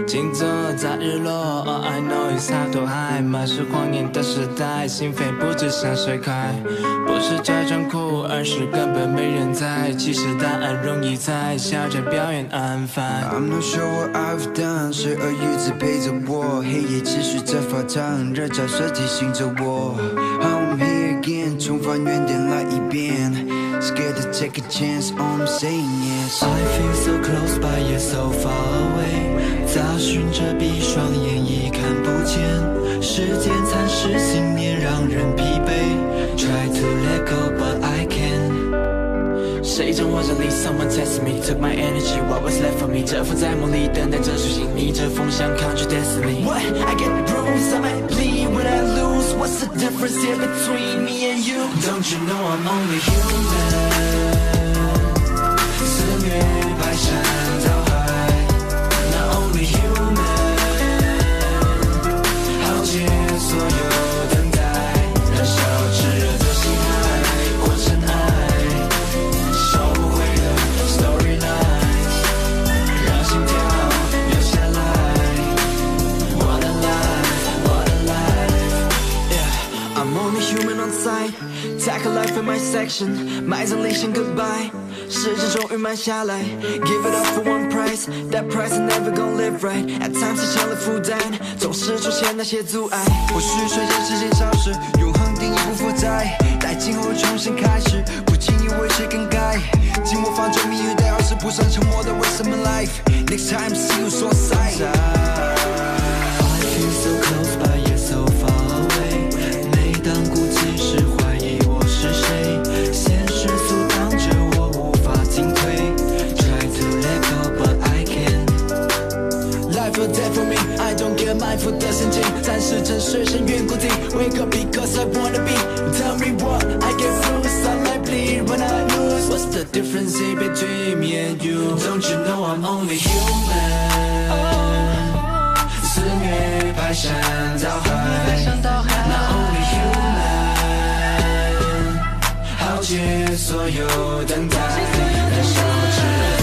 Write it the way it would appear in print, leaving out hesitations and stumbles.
静坐在日落。Oh, I know it's hard to hide， 满是谎言的时代，心扉不知向谁开。不是假装酷，而是根本没人在。其实答案容易猜，笑着表演 I'm fine。 I'm not sure what I've done， 是恶语子陪着我，黑夜持续在发烫，热照射提醒着我。I'm here again， 重返原点来一遍。Scared to take a chance on I'm saying yes。 I feel so close but yet so far away， 找寻着闭双眼已看不见，时间蚕食信念让人疲惫， Try to let go but I can't。 谁掌握着力 Someone test me Took my energy What was left for me 蛰伏在梦里等待着苏醒，逆着风向抗拒 destiny。 What? I get bruised I might bleed when I lose What's the difference here between me and you? Don't you know I'm only human。 肆虐排山倒海 Not only human， 浩劫所有等待，燃烧炽热的心海，过尘埃，收不回的 storylines， 让心跳留下来。 What a life, what a life。 Yeah, I'm only human on site， Take a life in my section， 埋葬理性 goodbye， 时间终于慢下来 Give it up for one price， That price I'm never gonna live right。 At times 太强的负担，总是出现那些阻碍。或许瞬间时间消失，永恒定义不复在，待今后重新开始，不经意为谁更改。寂寞放纵命运的钥匙，不算沉默的为什么 life。 Next time see you 说 side。 I feel so close but yet so far away， 每当鼓起时怀疑我是谁，现实阻挡着我无法进退， Try to let go but I can't。 Life or death for me I don't get mindful 的神经，暂时沉睡深渊谷底 Wake up because I wanna be Tell me what I get through Sunlight bleed when I lose What's the difference here between me and you? Don't you know I'm only human。 肆虐排山倒海 Not only human， 浩劫所有等待，燃烧炽热